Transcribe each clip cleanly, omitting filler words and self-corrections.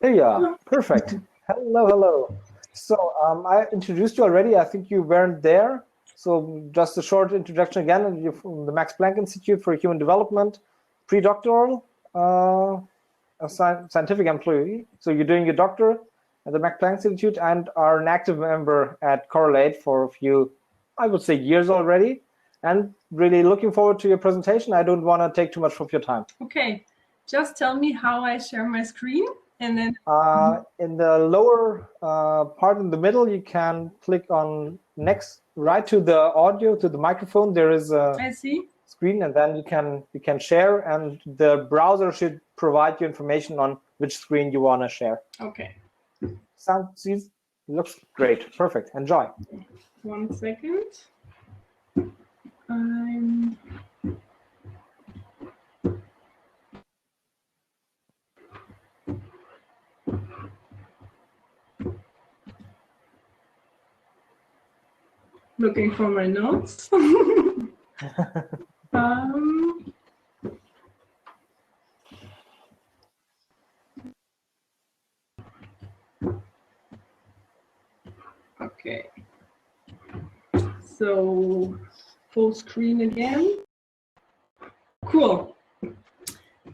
There you are. Perfect. Hello, hello. So I introduced you already. I think you weren't there. So just a short introduction again. You're from the Max Planck Institute for Human Development, pre-doctoral, a scientific employee. So you're doing your doctor at the Max Planck Institute and are an active member at CorrelAid for a few, I would say, years already. And really looking forward to your presentation. I don't want to take too much of your time. Okay, just tell me how I share my screen. And then in the lower part in the middle, you can click on next, right to the audio, to the microphone. There is a screen, and then you can share, and the browser should provide you information on which screen you want to share. Okay. Looks great. Perfect. Enjoy. 1 second. I'm looking for my notes. Okay. So full screen again. Cool.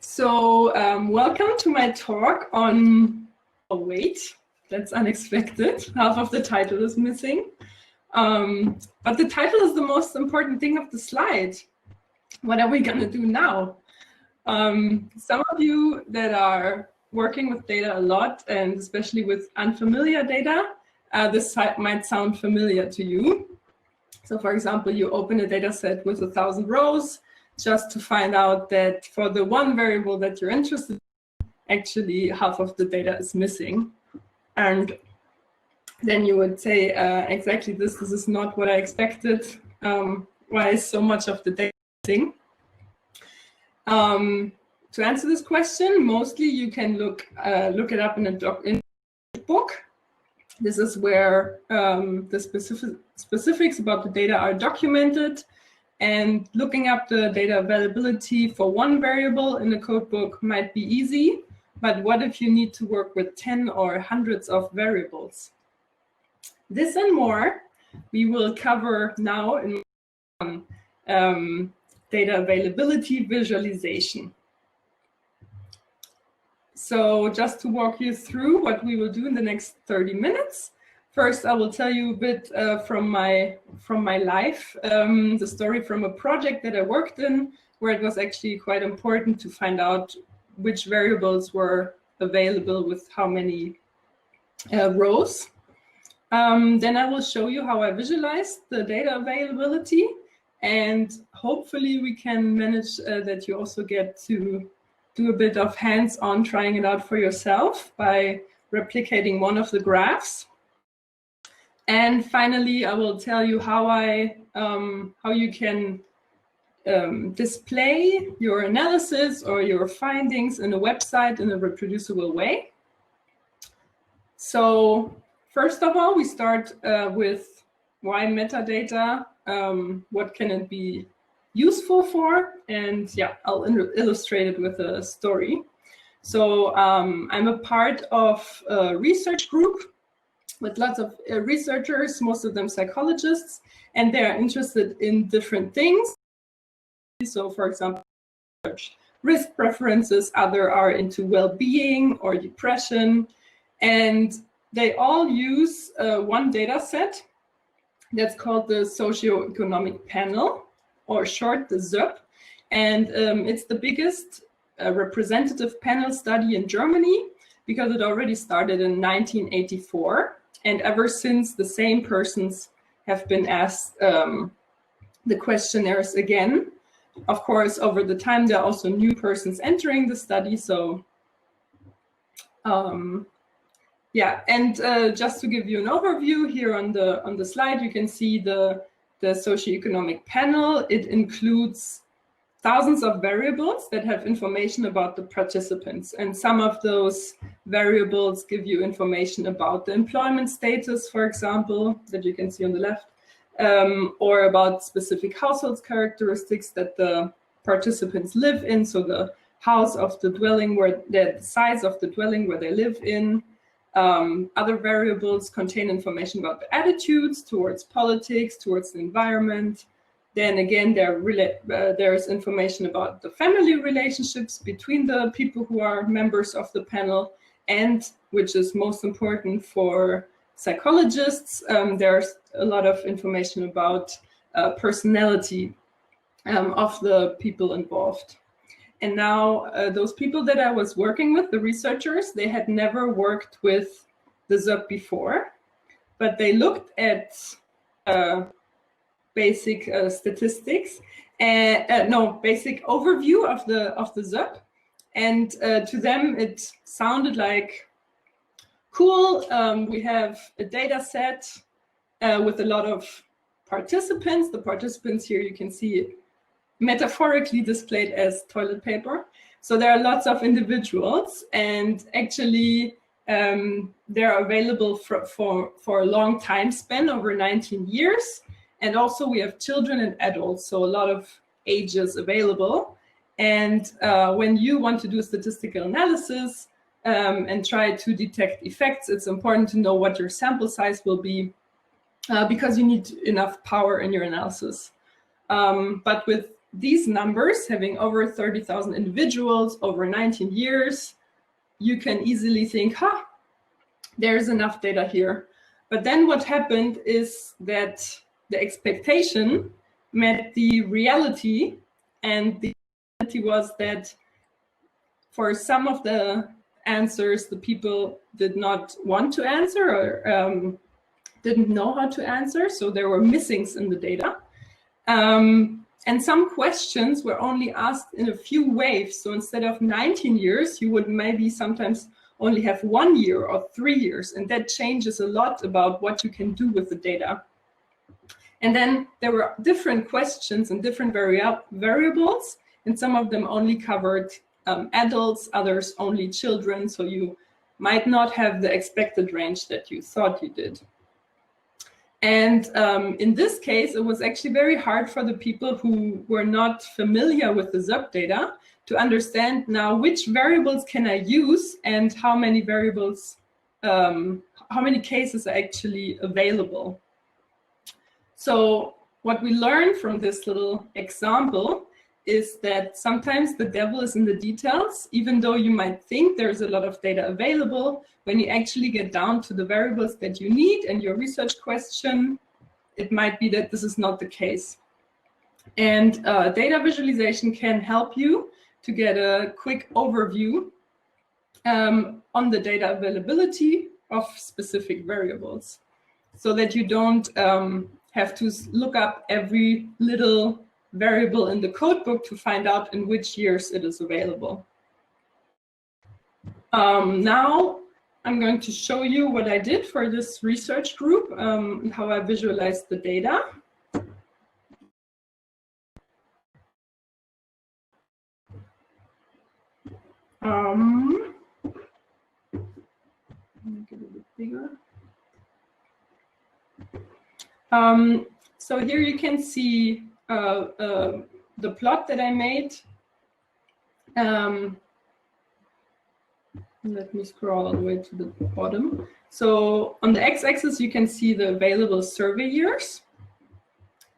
So welcome to my talk on, oh wait, that's unexpected. Half of the title is missing. But the title is the most important thing of the slide. What are we going to do now? Some of you that are working with data a lot, and especially with unfamiliar data, this might sound familiar to you. So for example, you open a data set with 1,000 rows just to find out that for the one variable that you're interested in, actually half of the data is missing. And then you would say, exactly this is not what I expected. Why is so much of the data missing? To answer this question, mostly you can look it up in a book. This is where the specifics about the data are documented, and looking up the data availability for one variable in a codebook might be easy, but what if you need to work with 10 or hundreds of variables? This and more we will cover now in data availability visualization. So just to walk you through what we will do in the next 30 minutes. First, I will tell you a bit from my life, the story from a project that I worked in, where it was actually quite important to find out which variables were available with how many rows. Then I will show you how I visualized the data availability, and hopefully we can manage that you also get to do a bit of hands-on trying it out for yourself by replicating one of the graphs. And finally, I will tell you how you can display your analysis or your findings in a website in a reproducible way. So first of all, we start with why metadata, what can it be useful for, and yeah, I'll illustrate it with a story. So I'm a part of a research group with lots of researchers, most of them psychologists, and they're interested in different things. So for example, risk preferences, others are into well-being or depression, and they all use one data set that's called the socioeconomic panel, or short, the ZÖP. And it's the biggest representative panel study in Germany because it already started in 1984. And ever since, the same persons have been asked the questionnaires again. Of course, over the time, there are also new persons entering the study. So yeah, and just to give you an overview here on the slide, you can see the socioeconomic panel. It includes thousands of variables that have information about the participants. And some of those variables give you information about the employment status, for example, that you can see on the left, or about specific household characteristics that the participants live in, so the house of the dwelling, where the size of the dwelling where they live in. Other variables contain information about the attitudes towards politics, towards the environment. Then again, there's information about the family relationships between the people who are members of the panel, and which is most important for psychologists, there's a lot of information about personality of the people involved. And now those people that I was working with, the researchers, they had never worked with the ZUB before, but they looked at basic statistics and basic overview of the ZUB, and to them it sounded like cool. We have a data set with a lot of participants. The participants here you can see metaphorically displayed as toilet paper. So there are lots of individuals, and actually they're available for a long time span, over 19 years. And also we have children and adults, so a lot of ages available. And when you want to do statistical analysis and try to detect effects, it's important to know what your sample size will be because you need enough power in your analysis. But with these numbers, having over 30,000 individuals over 19 years, you can easily think, there's enough data here. But then what happened is that the expectation met the reality, and the reality was that for some of the answers, the people did not want to answer or didn't know how to answer, so there were missings in the data. And some questions were only asked in a few waves. So instead of 19 years, you would maybe sometimes only have 1 year or 3 years. And that changes a lot about what you can do with the data. And then there were different questions and different variables. And some of them only covered adults, others only children. So you might not have the expected range that you thought you did. And in this case, it was actually very hard for the people who were not familiar with the ZUB data to understand now which variables can I use and how many variables, how many cases are actually available. So what we learned from this little example is that sometimes the devil is in the details. Even though you might think there's a lot of data available, when you actually get down to the variables that you need and your research question, it might be that this is not the case. And data visualization can help you to get a quick overview on the data availability of specific variables, so that you don't have to look up every little variable in the codebook to find out in which years it is available. Now I'm going to show you what I did for this research group and how I visualized the data. Make it a bit bigger. So here you can see the plot that I made. Let me scroll all the way to the bottom. So on the x-axis, you can see the available survey years.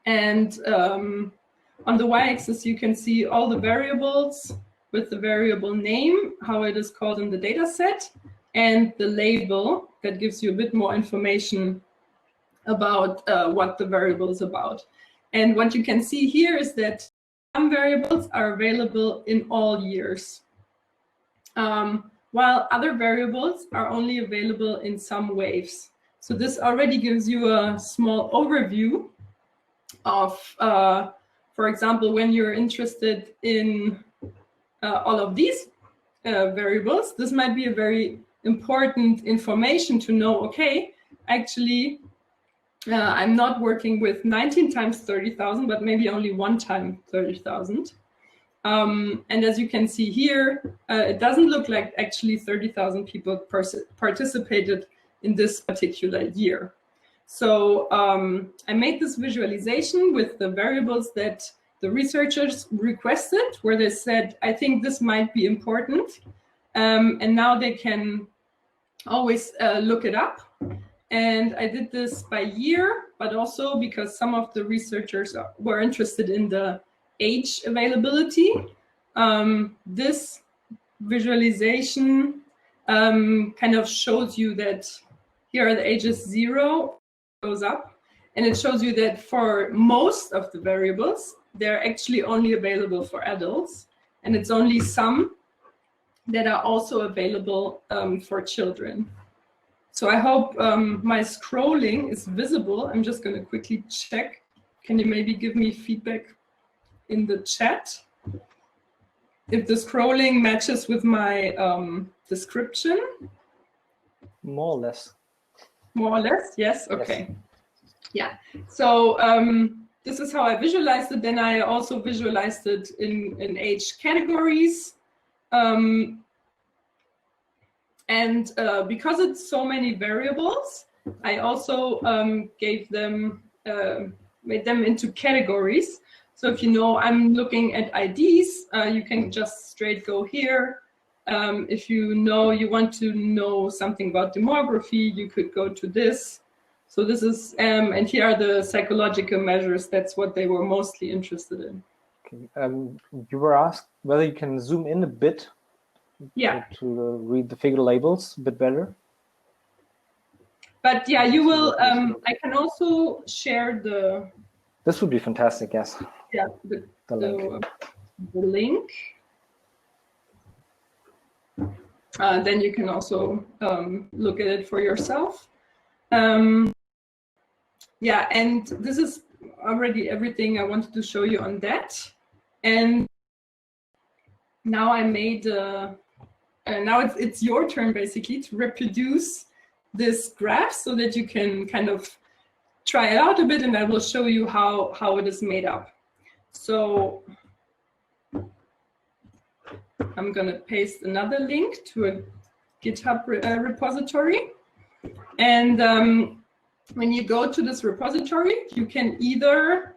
And on the y-axis, you can see all the variables with the variable name, how it is called in the data set, and the label that gives you a bit more information about what the variable is about. And what you can see here is that some variables are available in all years, while other variables are only available in some waves. So this already gives you a small overview of, for example, when you're interested in all of these variables, this might be a very important information to know, okay, actually, I'm not working with 19 times 30,000, but maybe only 1 time 30,000. And as you can see here, it doesn't look like actually 30,000 people participated in this particular year. So I made this visualization with the variables that the researchers requested, where they said, I think this might be important. And now they can always look it up. And I did this by year, but also because some of the researchers were interested in the age availability. This visualization kind of shows you that here are the ages 0, goes up, and it shows you that for most of the variables, they're actually only available for adults, and it's only some that are also available for children. So I hope my scrolling is visible. I'm just going to quickly check. Can you maybe give me feedback in the chat if the scrolling matches with my description? More or less. More or less, yes, okay. Yes. Yeah, so this is how I visualized it. Then I also visualized it in age categories. And because it's so many variables, I also gave them, made them into categories. So if you know I'm looking at IDs, you can just straight go here. If you know you want to know something about demography, you could go to this. So this is, and here are the psychological measures. That's what they were mostly interested in. Okay. You were asked whether you can zoom in a bit. Yeah. To read the figure labels a bit better. But yeah, you will, I can also share the... This would be fantastic, yes. Yeah, the link. Then you can also look at it for yourself. Yeah, and this is already everything I wanted to show you on that. And now I made, now it's your turn basically to reproduce this graph so that you can kind of try it out a bit, and I will show you how it is made up. So I'm going to paste another link to a GitHub repository. And when you go to this repository, you can either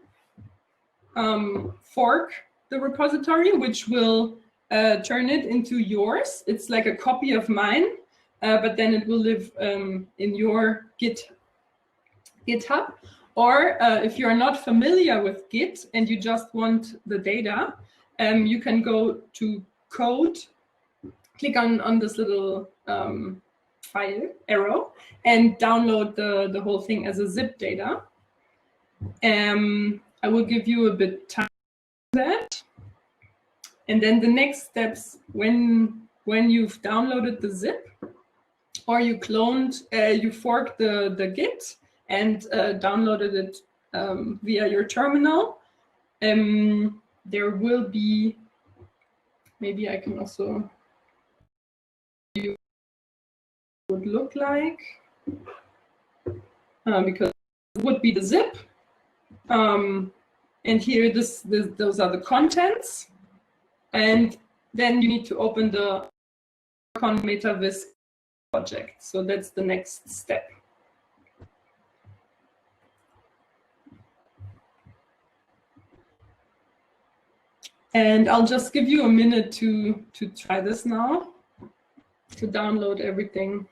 fork the repository, which will turn it into yours. It's like a copy of mine, but then it will live in your GitHub. Or if you're not familiar with Git and you just want the data, you can go to code, click on this little file arrow, and download the whole thing as a zip data. I will give you a bit time for that. And then the next steps, when you've downloaded the zip, or you cloned, you forked the Git and downloaded it via your terminal, there will be, maybe I can also, you would look like, because it would be the zip. And here, those are the contents. And then you need to open the CorrelCon MetaVis project. So that's the next step. And I'll just give you a minute to try this now, to download everything.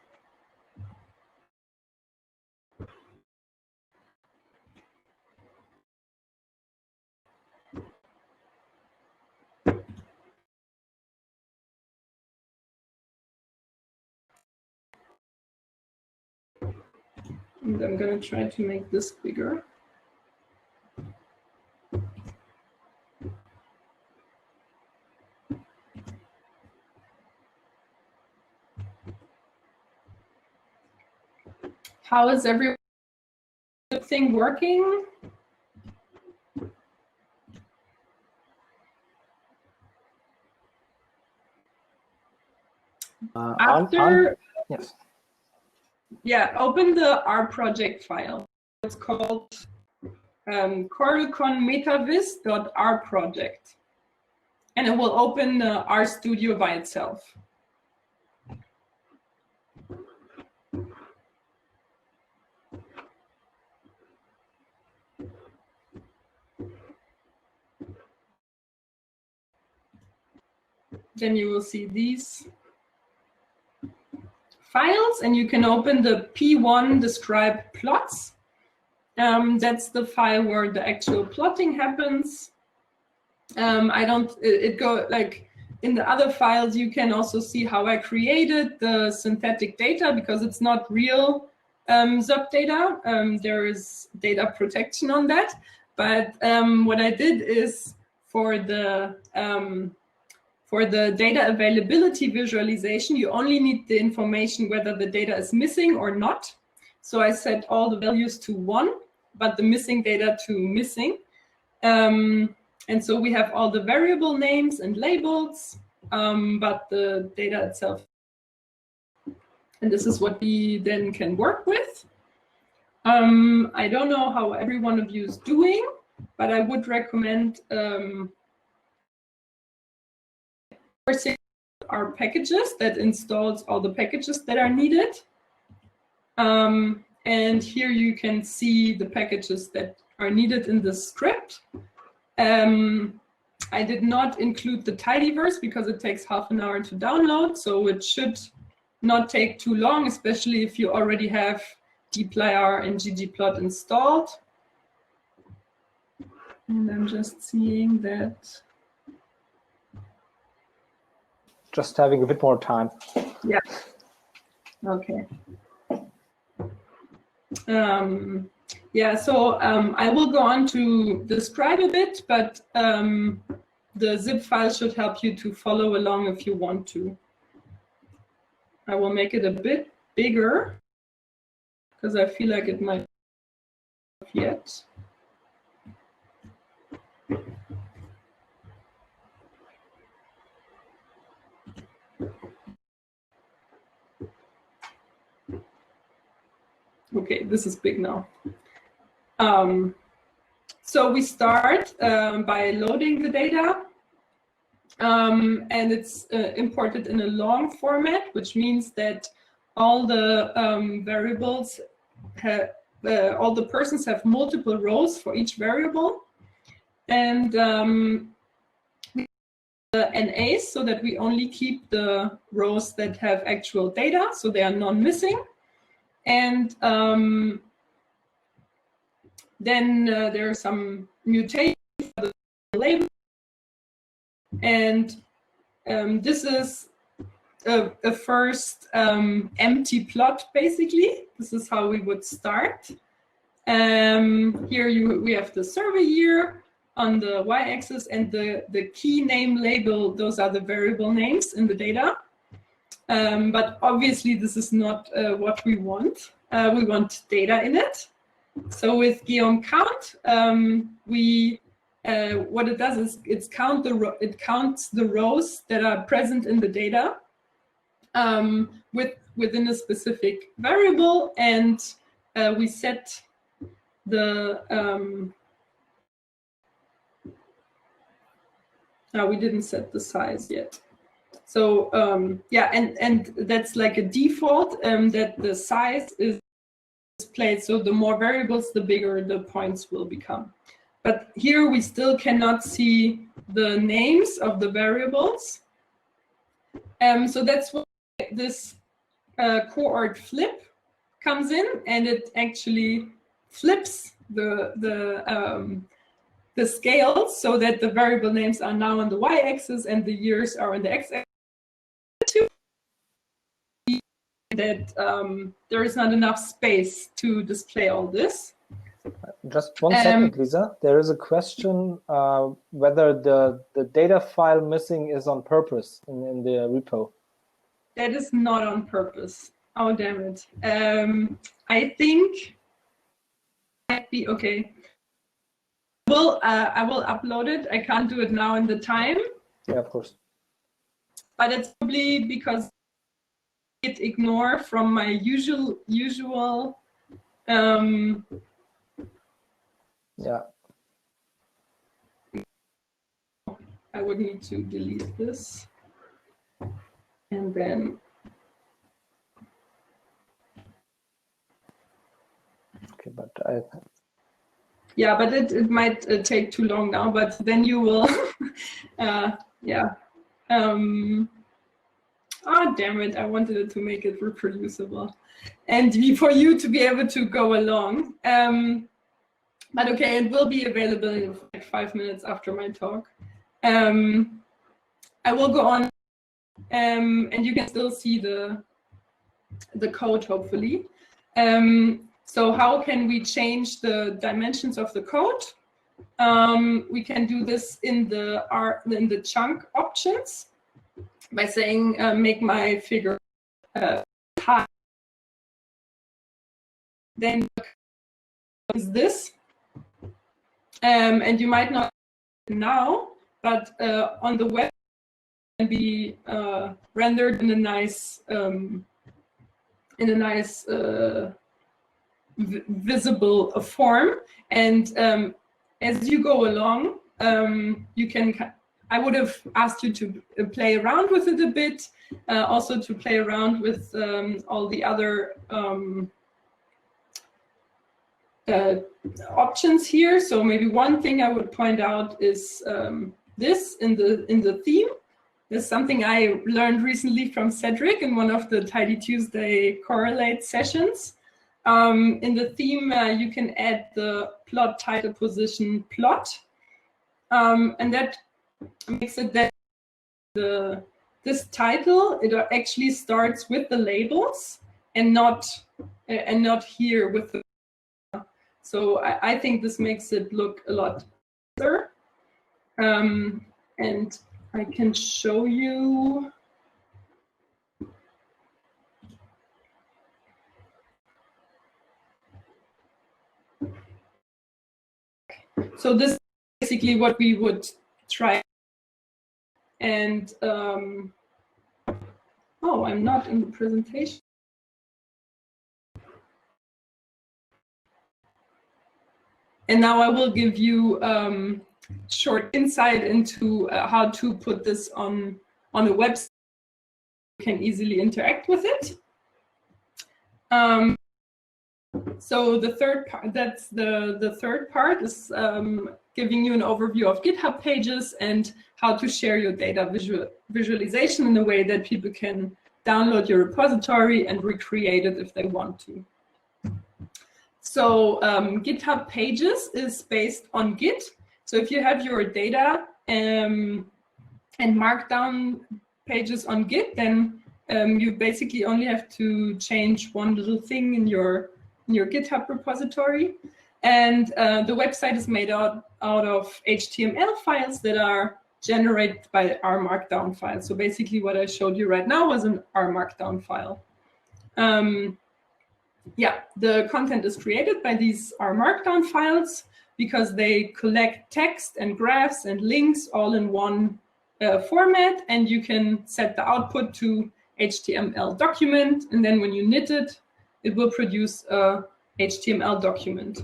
And I'm going to try to make this bigger. How is everything working? Yes. Yeah, open the R project file. It's called CorrelCon MetaVis.R project. And it will open the R Studio by itself. then you will see these files, and you can open the P1 describe plots. That's the file where the actual plotting happens. It go like in the other files, you can also see how I created the synthetic data, because it's not real ZOP data. There is data protection on that. But what I did is for the data availability visualization, you only need the information whether the data is missing or not. So I set all the values to 1, but the missing data to missing. And so we have all the variable names and labels, but the data itself. And this is what we then can work with. I don't know how every one of you is doing, but I would recommend our packages that installs all the packages that are needed. And here you can see the packages that are needed in the script. I did not include the tidyverse because it takes half an hour to download, so it should not take too long, especially if you already have dplyr and ggplot installed. And I'm just seeing that. Just having a bit more time. Yeah. Okay. Yeah, so I will go on to describe a bit, but the zip file should help you to follow along if you want to. I will make it a bit bigger because I feel like it might not yet. Okay, this is big now. So we start by loading the data, and it's imported in a long format, which means that all the variables have, all the persons have multiple rows for each variable, and we the NAs so that we only keep the rows that have actual data, so they are non-missing. And then there are some mutations for the label. And this is a first empty plot, basically. This is how we would start. Here we have the survey year on the y-axis, and the key name label, those are the variable names in the data. But obviously this is not what we want. We want data in it. So with geom count, what it does is it counts the rows that are present in the data within a specific variable, and we set the no, we didn't set the size yet. So yeah, and that's like a default that the size is displayed. So the more variables, the bigger the points will become. But here we still cannot see the names of the variables. So that's why this coord flip comes in, and it actually flips the scales so that the variable names are now on the y-axis and the years are on the x-axis. That there is not enough space to display all this. Just 1 second, Lisa. There is a question whether the data file missing is on purpose in the repo. That is not on purpose. Oh, damn it. I think might be okay. Well, I will upload it. I can't do it now in the time. Yeah, of course. But it's probably because it ignore from my usual yeah. I would need to delete this, and then okay, but yeah, but it might take too long now, but then you will yeah, Oh, damn it, I wanted it to make it reproducible and for you to be able to go along. But okay, it will be available in like 5 minutes after my talk. I will go on, and you can still see the code, hopefully. So how can we change the dimensions of the code? We can do this in the chunk options by saying make my figure high. Then is this, and you might not now, but on the web can be rendered in a nice visible form. And as you go along, you can. I would have asked you to play around with it a bit, also to play around with all the other options here. So maybe one thing I would point out is this in the theme. This is something I learned recently from Cedric in one of the Tidy Tuesday Correlate sessions. In the theme, you can add the plot title position plot, and that makes it that this title, it actually starts with the labels and not here with the. So I think this makes it look a lot better. And I can show you. So this is basically what we would try. And oh, I'm not in the presentation. And now I will give you short insight into how to put this on a website. You can easily interact with it. So the third part, that's the third part, is giving you an overview of GitHub pages and how to share your data visualization in a way that people can download your repository and recreate it if they want to. So GitHub pages is based on Git. So if you have your data and markdown pages on Git, then you basically only have to change one little thing in your GitHub repository. And the website is made out of HTML files that are generated by R Markdown files. So basically what I showed you right now was an R Markdown file. Yeah, the content is created by these R Markdown files because they collect text and graphs and links all in one format, and you can set the output to HTML document, and then when you knit it, it will produce a HTML document.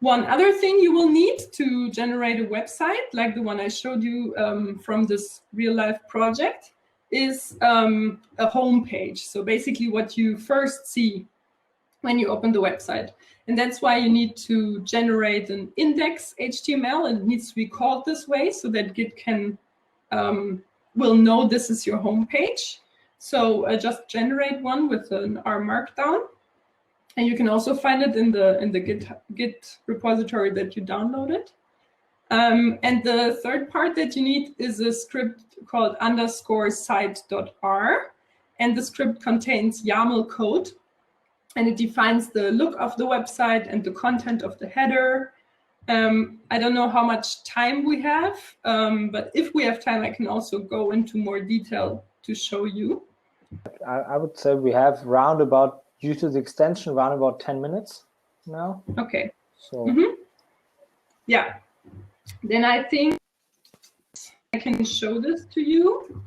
One other thing you will need to generate a website, like the one I showed you from this real-life project, is a home page. So basically what you first see when you open the website. And that's why you need to generate an index HTML, and it needs to be called this way so that Git can will know this is your home page. So just generate one with an R Markdown. And you can also find it in the Git repository that you downloaded. And the third part that you need is a script called _site.r. And the script contains YAML code. And it defines the look of the website and the content of the header. I don't know how much time we have, but if we have time, I can also go into more detail to show you. I would say we have roundabout, due to the extension, around about 10 minutes now. Okay. So yeah, then I think I can show this to you.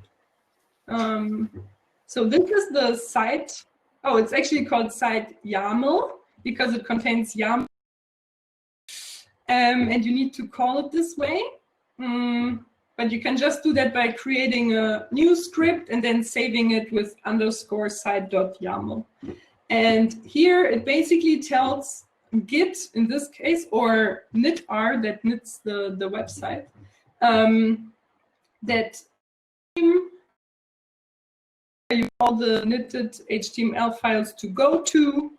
So this is the site. Oh, it's actually called site YAML because it contains YAML. And you need to call it this way. But you can just do that by creating a new script and then saving it with _site.yaml. And here it basically tells Git, in this case, or knitr, that knits the website, that you all the knitted HTML files to go to.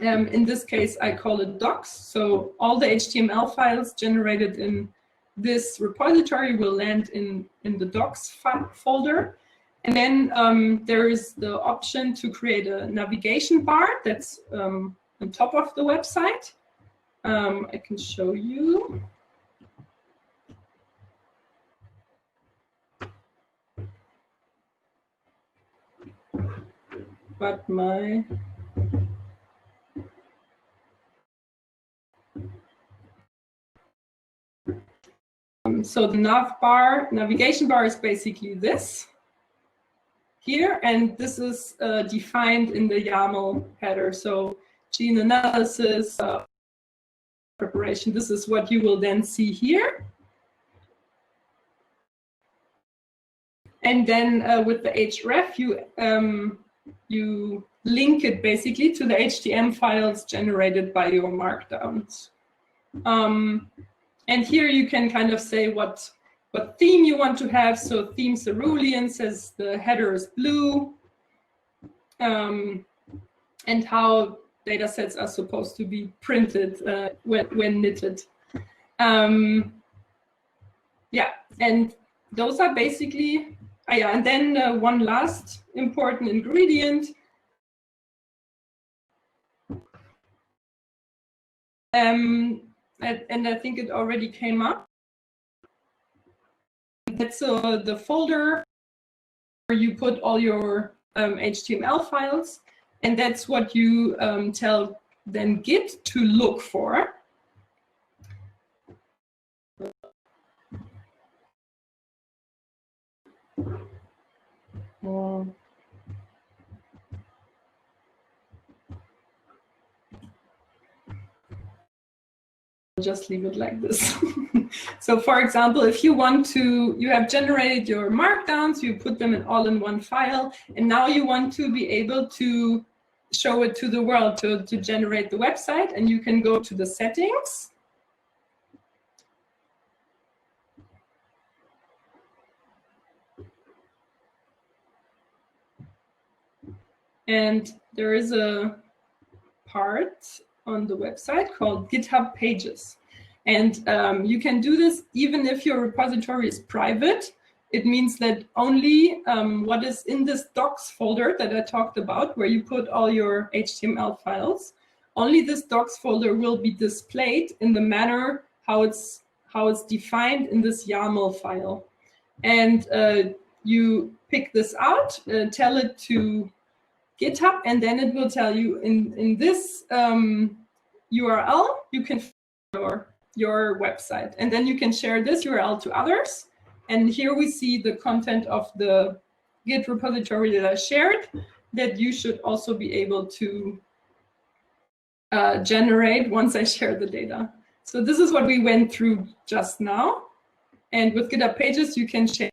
In this case, I call it docs. So all the HTML files generated in this repository will land in the docs folder. And then there is the option to create a navigation bar that's on top of the website. I can show you. But my so the navigation bar is basically this here, and this is defined in the YAML header. So gene analysis, preparation, this is what you will then see here. And then with the href, you link it basically to the HTML files generated by your markdowns. And here you can kind of say what theme you want to have. So theme cerulean says the header is blue, and how data sets are supposed to be printed when knitted. Yeah, and those are basically, yeah, and then one last important ingredient. And I think it already came up. That's the folder where you put all your HTML files, and that's what you tell then Git to look for. Just leave it like this. So for example, if you want to, you have generated your markdowns, you put them all in one file, and now you want to be able to show it to the world to generate the website, and you can go to the settings. And there is a part on the website called GitHub Pages. And you can do this even if your repository is private. It means that only what is in this docs folder that I talked about, where you put all your HTML files, only this docs folder will be displayed in the manner how it's defined in this YAML file. And you pick this out, tell it to GitHub, and then it will tell you in this URL, you can find your website. And then you can share this URL to others. And here we see the content of the Git repository that I shared, that you should also be able to generate once I share the data. So this is what we went through just now. And with GitHub Pages, you can share.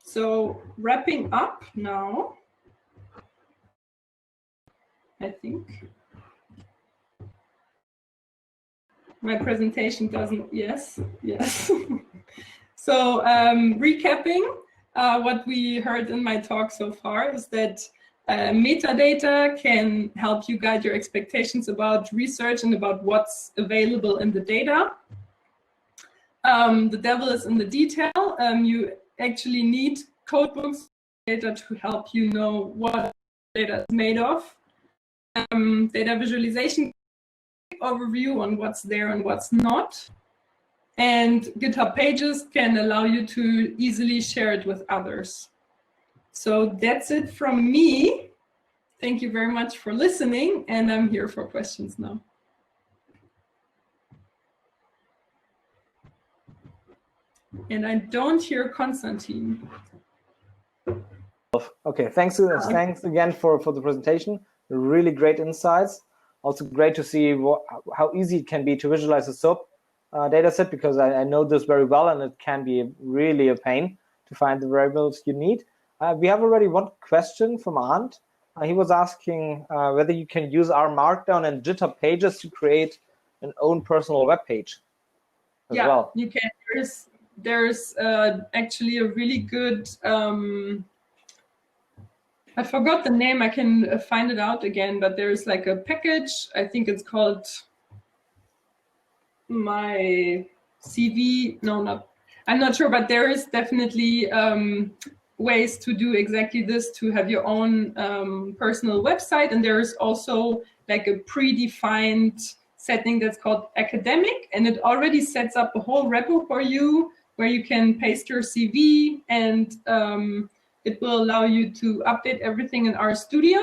So wrapping up now, I think. My presentation doesn't, yes. So recapping what we heard in my talk so far is that metadata can help you guide your expectations about research and about what's available in the data. The devil is in the detail. You actually need codebooks data to help you know what data is made of. Data visualization overview on what's there and what's not. And GitHub Pages can allow you to easily share it with others. So that's it from me. Thank you very much for listening, and I'm here for questions now. And I don't hear Konstantin. Okay, thanks again for the presentation. Really great insights. Also great to see how easy it can be to visualize a SOAP data set, because I know this very well, and it can be really a pain to find the variables you need. We have already one question from Arndt. He was asking whether you can use our Markdown and GitHub Pages to create an own personal web page. as well. You can. There's actually a really good. I forgot the name. I can find it out again. But there's like a package. I think it's called My CV. No, not. I'm not sure, but there is definitely ways to do exactly this, to have your own personal website. And there is also like a predefined setting that's called academic, and it already sets up a whole repo for you where you can paste your CV, and it will allow you to update everything in RStudio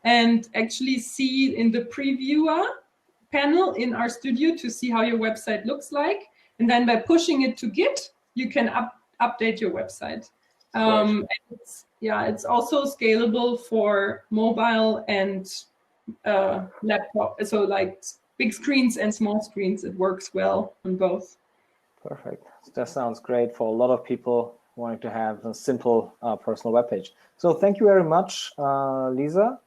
and actually see in the previewer panel in RStudio to see how your website looks like. And then by pushing it to Git, you can update your website. It's also scalable for mobile and laptop. So like big screens and small screens, it works well on both. Perfect. That sounds great for a lot of people wanting to have a simple personal webpage. So thank you very much, Lisa.